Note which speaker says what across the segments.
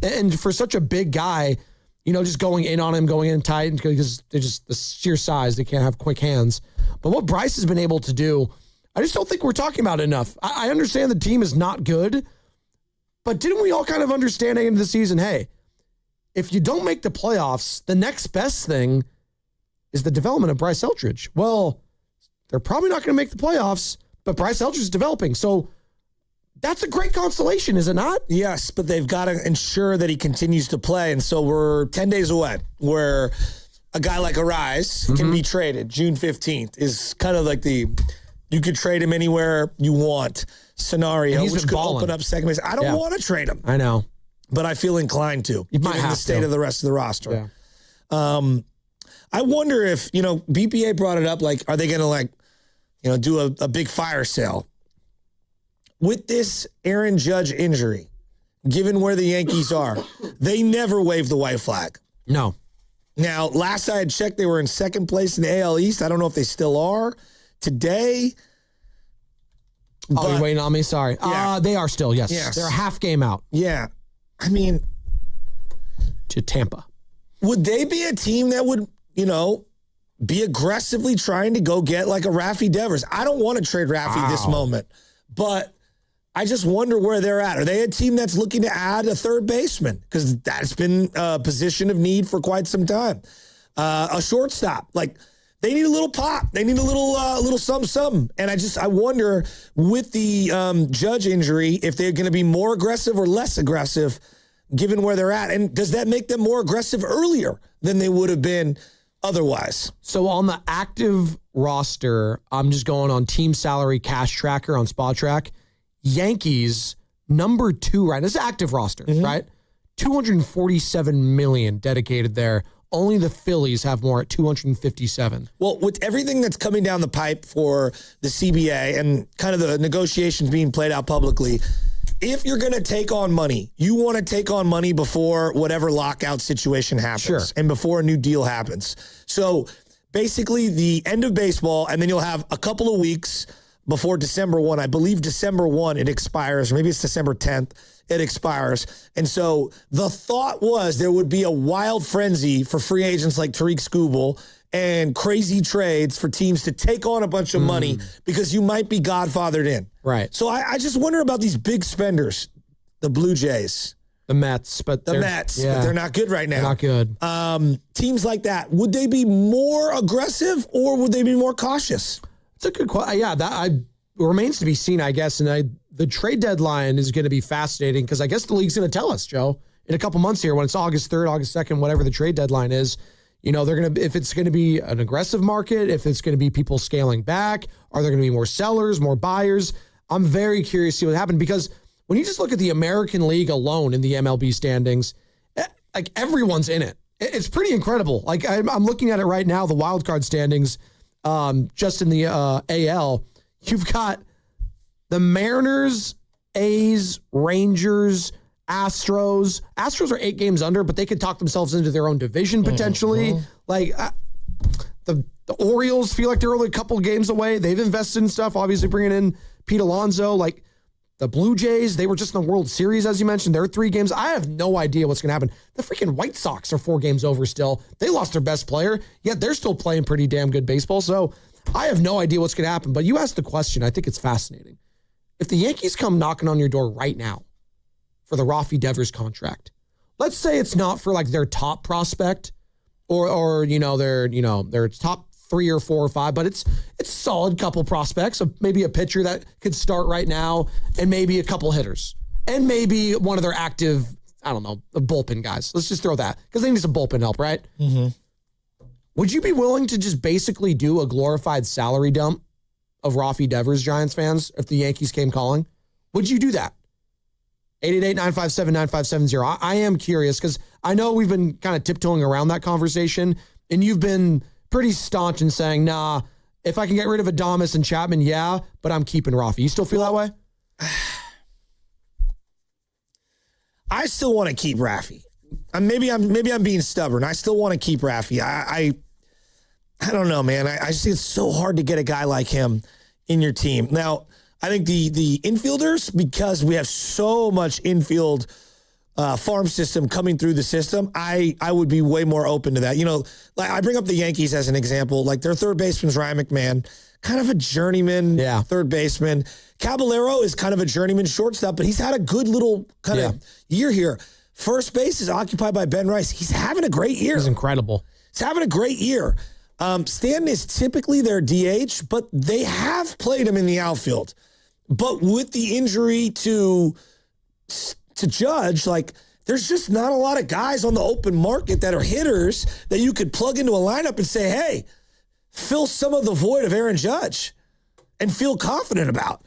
Speaker 1: And for such a big guy, just going in on him, going in tight, because they're just the sheer size. They can't have quick hands. But what Bryce has been able to do, I just don't think we're talking about it enough. I understand the team is not good, but didn't we all kind of understand at the end of the season, hey, if you don't make the playoffs, the next best thing is the development of Bryce Eldridge. Well, they're probably not going to make the playoffs, but Bryce Eldridge is developing. So that's a great consolation, is it not?
Speaker 2: Yes, but they've got to ensure that he continues to play. And so we're 10 days away where a guy like Arise can be traded. June 15th is kind of like you could trade him anywhere you want scenario, which could open up second base. I don't want to trade him.
Speaker 1: I know.
Speaker 2: But I feel inclined to, given the state of the rest of the roster.
Speaker 1: Yeah.
Speaker 2: I wonder if, BPA brought it up, are they going to do a big fire sale? With this Aaron Judge injury, given where the Yankees are, they never waved the white flag.
Speaker 1: No.
Speaker 2: Now, last I had checked, they were in second place in the AL East. I don't know if they still are today.
Speaker 1: Oh, you're waiting on me? Sorry.
Speaker 2: Yeah.
Speaker 1: They are still, yes. They're a half game out.
Speaker 2: Yeah. I mean,
Speaker 1: to Tampa.
Speaker 2: Would they be a team that would, be aggressively trying to go get a Raffy Devers? I don't want to trade Raffy this moment, but I just wonder where they're at. Are they a team that's looking to add a third baseman? Because that's been a position of need for quite some time. A shortstop. They need a little pop. They need a little something. And I wonder with the Judge injury, if they're going to be more aggressive or less aggressive given where they're at. And does that make them more aggressive earlier than they would have been otherwise?
Speaker 1: So on the active roster, I'm just going on team salary cash tracker on Spot Track. Yankees, number 2, right? This is active roster, right? $247 million dedicated there. Only the Phillies have more at $257.
Speaker 2: Well, with everything that's coming down the pipe for the CBA and kind of the negotiations being played out publicly, if you're going to take on money, you want to take on money before whatever lockout situation happens and before a new deal happens. So basically the end of baseball, and then you'll have a couple of weeks before December 1. I believe December 1 it expires, or maybe it's December 10th it expires. And so the thought was there would be a wild frenzy for free agents like Tariq Skubal and crazy trades for teams to take on a bunch of money because you might be godfathered in.
Speaker 1: Right.
Speaker 2: So I just wonder about these big spenders, the Blue Jays.
Speaker 1: The Mets, but
Speaker 2: but they're not good right now.
Speaker 1: Not good.
Speaker 2: Teams like that, would they be more aggressive or would they be more cautious?
Speaker 1: It's a good question. Yeah, that remains to be seen, I guess. And the trade deadline is going to be fascinating because I guess the league's going to tell us, Joe, in a couple months here when it's August 3rd, August 2nd, whatever the trade deadline is. They're going to, if it's going to be an aggressive market, if it's going to be people scaling back, are there going to be more sellers, more buyers? I'm very curious to see what happened because when you just look at the American League alone in the MLB standings, everyone's in it. It's pretty incredible. I'm looking at it right now, the wild card standings, just in the AL. You've got the Mariners, A's, Rangers, Astros. Astros are 8 games under, but they could talk themselves into their own division potentially. The Orioles feel like they're only a couple games away. They've invested in stuff, obviously bringing in Pete Alonso. The Blue Jays, they were just in the World Series, as you mentioned. They're 3 games. I have no idea what's going to happen. The freaking White Sox are 4 games over still. They lost their best player, yet they're still playing pretty damn good baseball. So I have no idea what's going to happen. But you asked the question. I think it's fascinating. If the Yankees come knocking on your door right now for the Raffy Devers contract, let's say it's not for their top prospect or their top 3 or 4 or 5, but it's a solid couple prospects, maybe a pitcher that could start right now and maybe a couple hitters and maybe one of their active, I don't know, the bullpen guys. Let's just throw that because they need some bullpen help, right? Mm-hmm. Would you be willing to just basically do a glorified salary dump of Raffy Devers, Giants fans, if the Yankees came calling? Would you do that? 888-957-9570. I am curious because I know we've been kind of tiptoeing around that conversation, and you've been pretty staunch in saying, nah, if I can get rid of Adames and Chapman, yeah, but I'm keeping Raffy. You still feel that way?
Speaker 2: I still want to keep Raffy. Maybe I'm being stubborn. I still want to keep Raffy. I don't know, man. I just think it's so hard to get a guy like him in your team. Now, I think the infielders, because we have so much infield farm system coming through the system, I would be way more open to that. You know, like I bring up the Yankees as an example. Like their third baseman's Ryan McMahon, kind of a journeyman third baseman. Caballero is kind of a journeyman shortstop, but he's had a good little kind of year here. First base is occupied by Ben Rice. He's having a great year.
Speaker 1: He's incredible.
Speaker 2: He's having a great year. Stanton is typically their DH, but they have played him in the outfield. But with the injury to Judge, like there's just not a lot of guys on the open market that are hitters that you could plug into a lineup and say, hey, fill some of the void of Aaron Judge and feel confident about.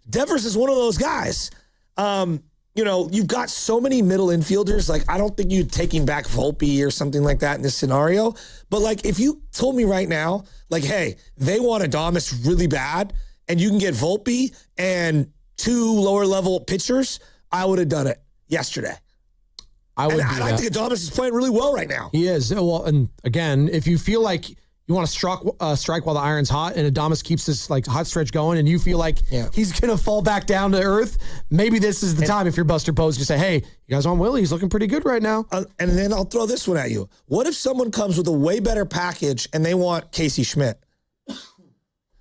Speaker 2: Devers is one of those guys. You know, you've got so many middle infielders. Like, I don't think you'd taking back Volpe or something like that in this scenario. But, like, if you told me right now, like, hey, they want Adames really bad, and you can get Volpe and 2 lower-level pitchers, I would have done it yesterday. I think Adames is playing really well right now.
Speaker 1: He is. Well, and again, if you feel like you want to strike while the iron's hot, and Adames keeps this like hot stretch going, and you feel like he's going to fall back down to earth, maybe this is the time if you're Buster Posey to say, hey, you guys want Willie? He's looking pretty good right now.
Speaker 2: And then I'll throw this one at you. What if someone comes with a way better package and they want Casey Schmidt?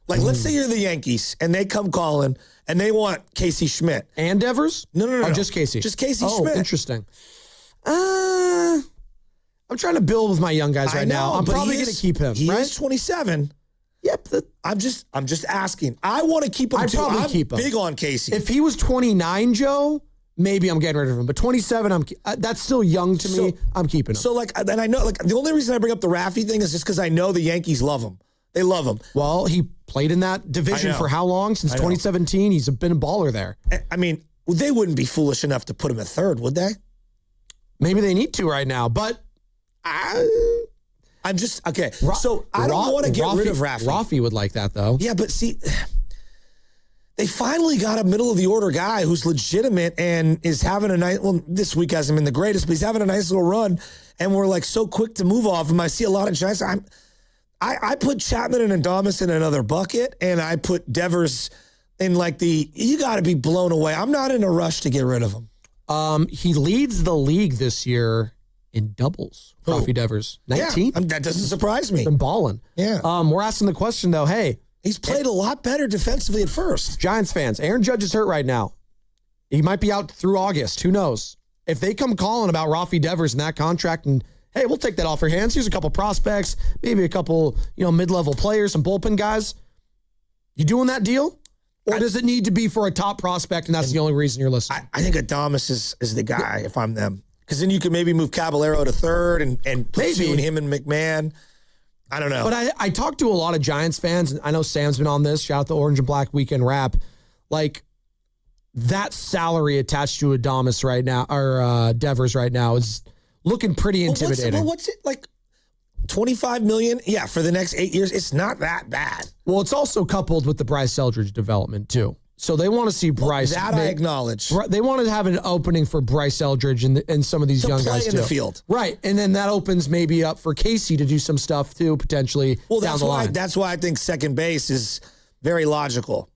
Speaker 2: Like, let's say you're the Yankees, and they come calling, and they want Casey Schmidt.
Speaker 1: And Devers?
Speaker 2: No.
Speaker 1: Just Casey.
Speaker 2: Just Casey Schmidt.
Speaker 1: Interesting. I'm trying to build with my young guys right now. I'm probably going to keep him.
Speaker 2: He
Speaker 1: right?
Speaker 2: is 27.
Speaker 1: Yep.
Speaker 2: I'm just asking. I want to keep him.
Speaker 1: I'd probably keep him.
Speaker 2: Big on Casey.
Speaker 1: If he was 29, Joe, maybe I'm getting rid of him. But 27, that's still young to me. I'm keeping him.
Speaker 2: So like, and I know like the only reason I bring up the Raffy thing is just because I know the Yankees love him. They love him.
Speaker 1: Well, he played in that division for how long? Since 2017. He's been a baller there.
Speaker 2: I mean, they wouldn't be foolish enough to put him at third, would they?
Speaker 1: Maybe they need to right now, but
Speaker 2: I'm just okay. So I don't want to get rid of Raffy.
Speaker 1: Raffy would like that though.
Speaker 2: Yeah, but see, they finally got a middle of the order guy who's legitimate and is having a nice. Well, this week hasn't been the greatest, but he's having a nice little run. And we're like so quick to move off him. I see a lot of Giants. I put Chapman and Adames in another bucket, and I put Devers in like you got to be blown away. I'm not in a rush to get rid of him.
Speaker 1: He leads the league this year in doubles. Raffy Devers, 19.
Speaker 2: Yeah, that doesn't surprise me.
Speaker 1: Been balling.
Speaker 2: Yeah.
Speaker 1: We're asking the question though. Hey,
Speaker 2: he's played a lot better defensively at first.
Speaker 1: Giants fans, Aaron Judge is hurt right now. He might be out through August. Who knows? If they come calling about Raffy Devers and that contract, and hey, we'll take that off your hands. Here's a couple prospects, maybe a couple, mid-level players, some bullpen guys. You doing that deal? Or does it need to be for a top prospect, and that's the only reason you're listening?
Speaker 2: I think Adames is the guy if I'm them. Because then you can maybe move Caballero to third and put him and McMahon. I don't know.
Speaker 1: But I talked to a lot of Giants fans, and I know Sam's been on this. Shout out the Orange and Black Weekend Wrap. Like, that salary attached to Adames right now, or Devers right now, is looking pretty intimidating.
Speaker 2: What's it like? $25 million? Yeah, for the next 8 years. It's not that bad.
Speaker 1: Well, it's also coupled with the Bryce Eldridge development, too. So they want to see Bryce.
Speaker 2: I acknowledge.
Speaker 1: They want to have an opening for Bryce Eldridge and some of these young guys, too.
Speaker 2: In the field.
Speaker 1: Right. And then that opens maybe up for Casey to do some stuff, too, potentially down the line.
Speaker 2: That's why I think second base is very logical.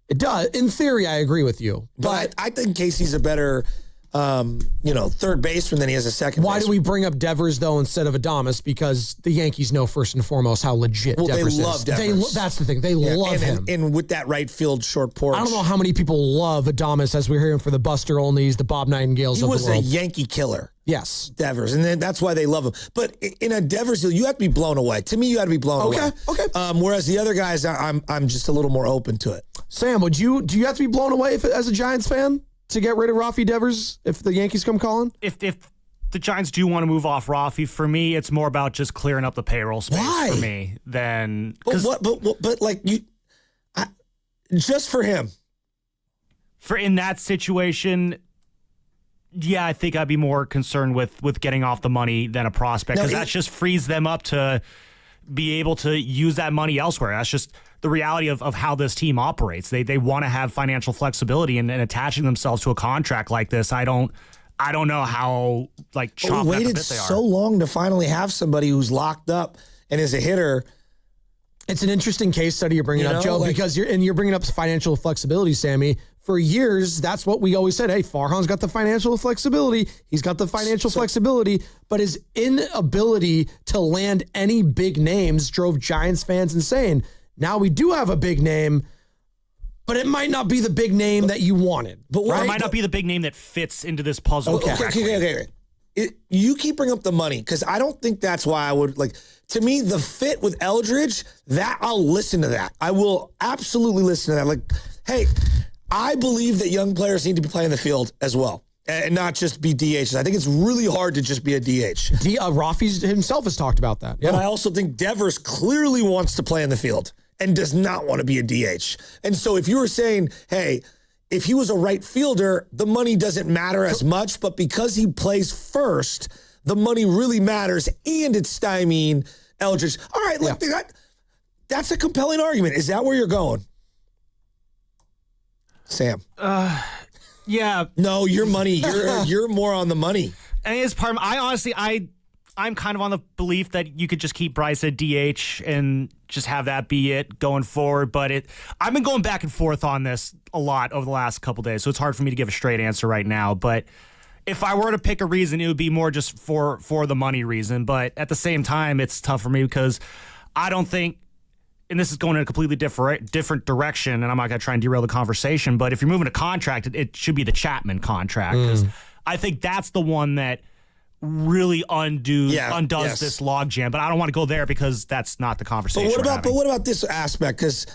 Speaker 1: It does. In theory, I agree with you.
Speaker 2: But I think Casey's a better... third baseman than he is a second baseman.
Speaker 1: Why do we bring up Devers, though, instead of Adames? Because the Yankees know first and foremost how legit Devers is.
Speaker 2: They love Devers.
Speaker 1: That's the thing. They love him.
Speaker 2: And with that right field short porch.
Speaker 1: I don't know how many people love Adames as we're hearing for the Buster Onlys, the Bob Nightingales of the world.
Speaker 2: He was a Yankee killer.
Speaker 1: Yes.
Speaker 2: Devers. And then that's why they love him. But in a Devers deal, you have to be blown away. To me, you have to be blown away.
Speaker 1: Okay.
Speaker 2: Whereas the other guys, I'm just a little more open to it.
Speaker 1: Sam, do you have to be blown away as a Giants fan to get rid of Raffy Devers if the Yankees come calling?
Speaker 3: If the Giants do want to move off Raffy, for me, it's more about just clearing up the payroll space for me than.
Speaker 2: But like just for him.
Speaker 3: In that situation, yeah, I think I'd be more concerned with getting off the money than a prospect, because that just frees them up to be able to use that money elsewhere. That's just the reality of how this team operates. They want to have financial flexibility, and attaching themselves to a contract like this, I don't know how chopped
Speaker 2: we
Speaker 3: at the
Speaker 2: waited
Speaker 3: bit they are.
Speaker 2: so long to finally have somebody who's locked up and is a hitter. It's
Speaker 1: an interesting case study you're bringing up, Joe, because you're bringing up financial flexibility, Sammy. for years, that's what we always said. Hey, Farhan's got the financial flexibility. He's got the financial flexibility, but his inability to land any big names drove Giants fans insane. Now we do have a big name, but it might not be the big name that you wanted.
Speaker 3: But right? It might not be the big name that fits into this puzzle.
Speaker 2: Okay. You keep bringing up the money because I don't think that's why I would like. To me, the fit with Eldridge, that I'll listen to that. I will absolutely listen to that. Like, hey, I believe that young players need to be playing the field as well and not just be DHs. I think it's really hard to just be a DH.
Speaker 1: Raffy himself has talked about that. Yeah.
Speaker 2: But I also think Devers clearly wants to play in the field and does not want to be a DH. And so if you were saying, hey, if he was a right fielder, the money doesn't matter as much, but because he plays first, the money really matters and it's stymieing Eldridge. All right, look, that's a compelling argument. Is that where you're going? Sam.
Speaker 3: Yeah.
Speaker 2: No, your money. You're more on the money.
Speaker 3: And it's part of, I'm kind of on the belief that you could just keep Bryce at DH and just have that be it going forward. But I've been going back and forth on this a lot over the last couple days, so it's hard for me to give a straight answer right now. But if I were to pick a reason, it would be more just for the money reason. But at the same time, it's tough for me because I don't think, and this is going in a completely different direction, and I'm not going to try and derail the conversation, but if you're moving a contract, it should be the Chapman contract. Because I think that's the one that really undoes this logjam. But I don't want to go there because that's not the conversation.
Speaker 2: But what about this aspect? Because,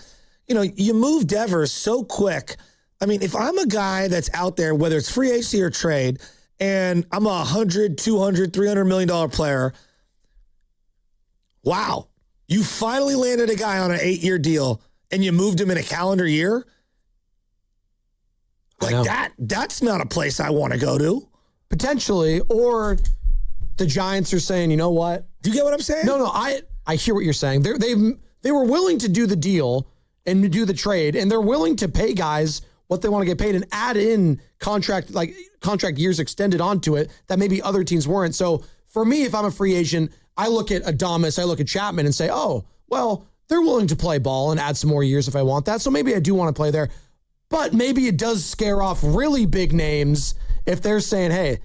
Speaker 2: you move Devers so quick. I mean, if I'm a guy that's out there, whether it's free agency or trade, and I'm a $100, $200, $300 million player, wow. You finally landed a guy on an 8-year deal and you moved him in a calendar year? Like that's not a place I want to go to.
Speaker 1: Potentially, or the Giants are saying, you know what?
Speaker 2: Do you get what I'm saying?
Speaker 1: No, I hear what you're saying. They were willing to do the deal and do the trade, and they're willing to pay guys what they want to get paid and add in contract years extended onto it that maybe other teams weren't. So for me, if I'm a free agent, I look at Adames, I look at Chapman and say, oh, well, they're willing to play ball and add some more years if I want that. So maybe I do want to play there. But maybe it does scare off really big names if they're saying, hey,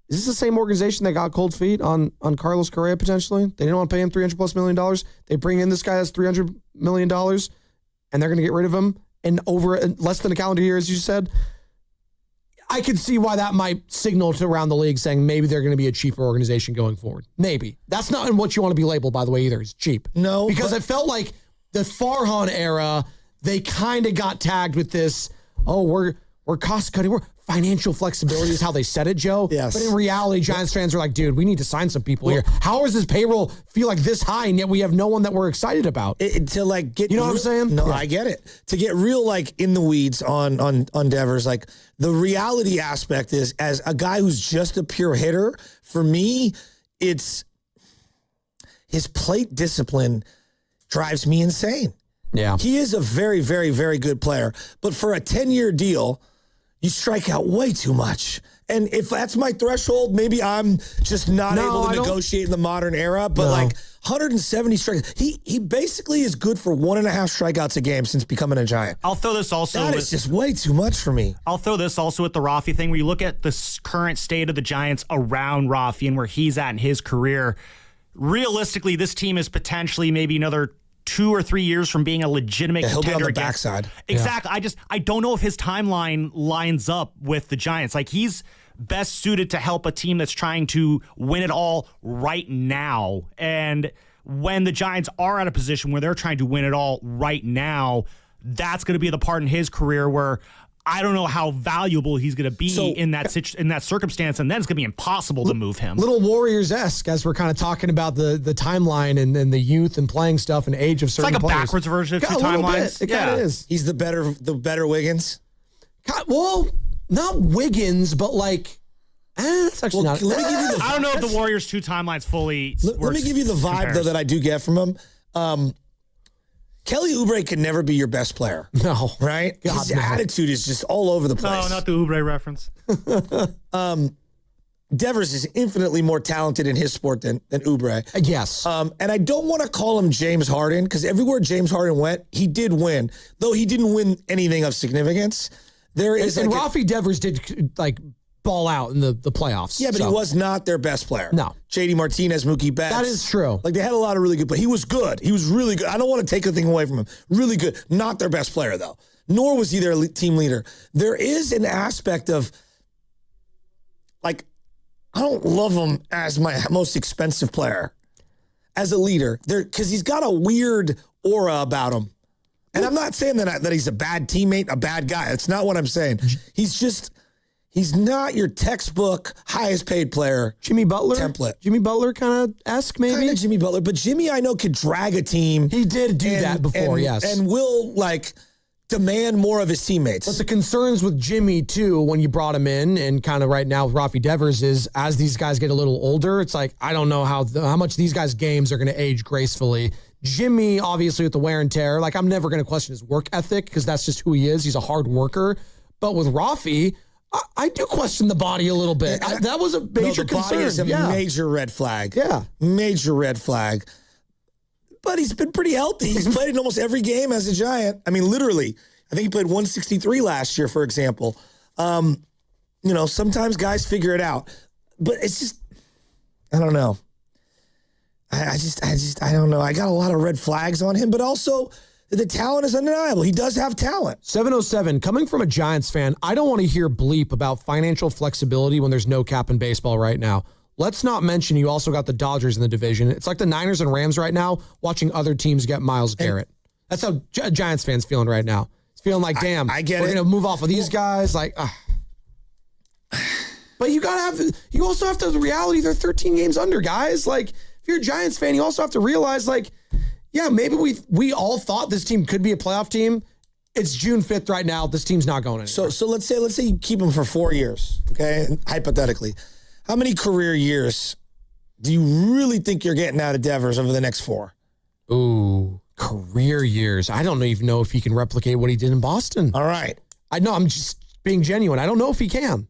Speaker 1: is this the same organization that got cold feet on Carlos Correa potentially? They didn't want to pay him $300+ million. They bring in this guy that's $300 million and they're going to get rid of him in over less than a calendar year, as you said. I could see why that might signal to around the league saying maybe they're going to be a cheaper organization going forward. Maybe. That's not in what you want to be labeled, by the way, either. It's cheap.
Speaker 2: No.
Speaker 1: Because it felt like the Farhan era, they kind of got tagged with this, we're cost cutting. We're financial flexibility is how they said it, Joe.
Speaker 2: Yes.
Speaker 1: But in reality, Giants fans are like, dude, we need to sign some people here. How does this payroll feel like this high and yet we have no one that we're excited about?
Speaker 2: To like get,
Speaker 1: you know what I'm saying?
Speaker 2: No, yeah. I get it. To get real like in the weeds on Devers, like the reality aspect is, as a guy who's just a pure hitter, for me, it's his plate discipline drives me insane.
Speaker 1: Yeah.
Speaker 2: He is a very, very, very good player. But for a 10-year deal, you strike out way too much. And if that's my threshold, maybe I'm just not able to negotiate in the modern era. But like 170 strikeouts, he basically is good for 1.5 strikeouts a game since becoming a Giant.
Speaker 3: I'll throw this also.
Speaker 2: That is just way too much for me.
Speaker 3: I'll throw this also with the Raffy thing, where you look at the current state of the Giants around Raffy and where he's at in his career. Realistically, this team is potentially maybe another 2 or 3 years from being a legitimate contender.
Speaker 2: He'll be on the backside.
Speaker 3: Exactly. Yeah. I don't know if his timeline lines up with the Giants. Like, he's best suited to help a team that's trying to win it all right now. And when the Giants are at a position where they're trying to win it all right now, that's going to be the part in his career where I don't know how valuable he's going to be in that circumstance, and then it's going to be impossible to move him.
Speaker 1: Little Warriors-esque, as we're kind of talking about the timeline and the youth and playing stuff and age of certain players.
Speaker 3: It's like a backwards version of two timelines.
Speaker 1: It kind of is.
Speaker 2: He's the better Wiggins?
Speaker 1: Well, not Wiggins, but like, it's actually not.
Speaker 2: Let me give you
Speaker 3: I don't know if the Warriors' two timelines fully
Speaker 2: Let me give you the vibe, though, that I do get from him. Kelly Oubre can never be your best player.
Speaker 1: No.
Speaker 2: Right? His attitude is just all over the place.
Speaker 3: No, not the Oubre reference.
Speaker 2: Devers is infinitely more talented in his sport than Oubre.
Speaker 1: Yes.
Speaker 2: And I don't want to call him James Harden, because everywhere James Harden went, he did win. Though he didn't win anything of significance. There is
Speaker 1: and Raffy Devers did like ball out in the playoffs.
Speaker 2: Yeah, but he was not their best player.
Speaker 1: No.
Speaker 2: JD Martinez, Mookie Betts.
Speaker 1: That is true.
Speaker 2: Like, they had a lot of really good, but he was good. He was really good. I don't want to take a thing away from him. Really good. Not their best player, though. Nor was he their team leader. There is an aspect of, like, I don't love him as my most expensive player, as a leader, because he's got a weird aura about him. And I'm not saying that he's a bad teammate, a bad guy. That's not what I'm saying. He's not your textbook highest paid player.
Speaker 1: Jimmy Butler
Speaker 2: template.
Speaker 1: Jimmy Butler kind of esque, maybe.
Speaker 2: Kind of Jimmy Butler, but Jimmy I know could drag a team.
Speaker 1: He did do that before, yes,
Speaker 2: and will like demand more of his teammates.
Speaker 1: But the concerns with Jimmy too, when you brought him in, and kind of right now with Raffy Devers, is as these guys get a little older, it's like I don't know how much these guys' games are going to age gracefully. Jimmy, obviously, with the wear and tear, like I'm never going to question his work ethic because that's just who he is. He's a hard worker. But with Raffy, I do question the body a little bit. That was a major concern.
Speaker 2: Body is a major red flag.
Speaker 1: Yeah.
Speaker 2: Major red flag. But he's been pretty healthy. He's played in almost every game as a Giant. I mean, literally. I think he played 163 last year, for example. Sometimes guys figure it out. But it's just, I don't know. I don't know. I got a lot of red flags on him, but also the talent is undeniable. He does have talent.
Speaker 1: 707, coming from a Giants fan, I don't want to hear bleep about financial flexibility when there's no cap in baseball right now. Let's not mention you also got the Dodgers in the division. It's like the Niners and Rams right now, watching other teams get Myles Garrett. That's how Giants fans feeling right now. It's feeling like, damn,
Speaker 2: I get
Speaker 1: we're going to move off of these guys. Like, But you also have to, the reality, they're 13 games under, guys. Like, if you're a Giants fan, you also have to realize, like, yeah, maybe we all thought this team could be a playoff team. It's June 5th right now. This team's not going anywhere.
Speaker 2: So let's say you keep him for 4 years, okay? Hypothetically. How many career years do you really think you're getting out of Devers over the next 4?
Speaker 1: Ooh, career years. I don't even know if he can replicate what he did in Boston.
Speaker 2: All right.
Speaker 1: I know, I'm just being genuine. I don't know if he can.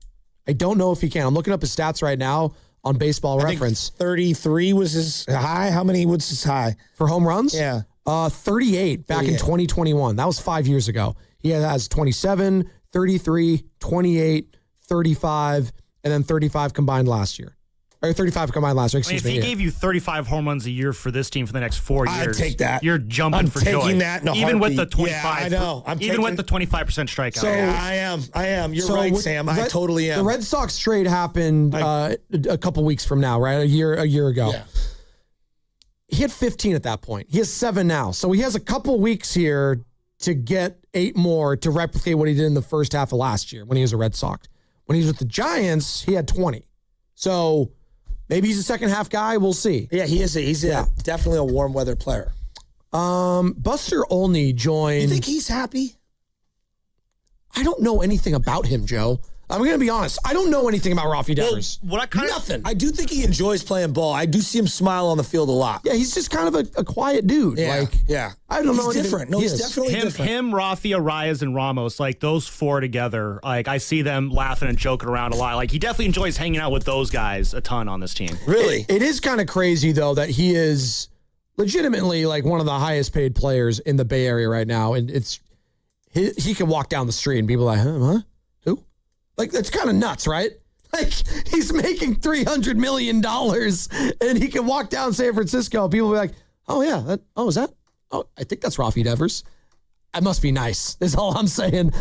Speaker 1: I'm looking up his stats right now on Baseball Reference.
Speaker 2: 33 was his high. How many was his high?
Speaker 1: For home runs?
Speaker 2: Yeah.
Speaker 1: 38 back in 2021. That was 5 years ago. He has 27, 33, 28, 35, and then 35 combined last year. Or 35 combined last year,
Speaker 3: if he gave you 35 home runs a year for this team for the next 4 years,
Speaker 2: I'd take that.
Speaker 3: You're jumping for joy.
Speaker 2: I'm taking that in a
Speaker 3: even with the
Speaker 2: heartbeat.
Speaker 3: 25.
Speaker 2: Yeah, I know.
Speaker 3: With the 25% strikeout.
Speaker 2: So I am. You're right, Sam. I totally am.
Speaker 1: The Red Sox trade happened a couple weeks from now, right? A year ago.
Speaker 2: Yeah.
Speaker 1: He had 15 at that point. He has 7 now. So he has a couple weeks here to get 8 more to replicate what he did in the first half of last year when he was a Red Sox. When he was with the Giants, he had 20. So maybe he's a second half guy. We'll see.
Speaker 2: Yeah, he's definitely a warm weather player.
Speaker 1: Buster Olney joined.
Speaker 2: You think he's happy?
Speaker 1: I don't know anything about him, Joe. I'm going to be honest. I don't know anything about Raffy Devers.
Speaker 2: Nothing. I do think he enjoys playing ball. I do see him smile on the field a lot.
Speaker 1: Yeah, he's just kind of a quiet dude.
Speaker 2: Yeah,
Speaker 1: I don't know.
Speaker 2: He's different. No, he's definitely different.
Speaker 3: Him, Raffy, Arias, and Ramos, like those 4 together, like I see them laughing and joking around a lot. Like he definitely enjoys hanging out with those guys a ton on this team.
Speaker 2: Really?
Speaker 1: It is kind of crazy, though, that he is legitimately like one of the highest paid players in the Bay Area right now. And he can walk down the street and people are like, huh? Who? Like, that's kind of nuts, right? Like, he's making $300 million and he can walk down San Francisco and people will be like, oh, yeah. Is that? Oh, I think that's Raffy Devers. I must be nice, is all I'm saying.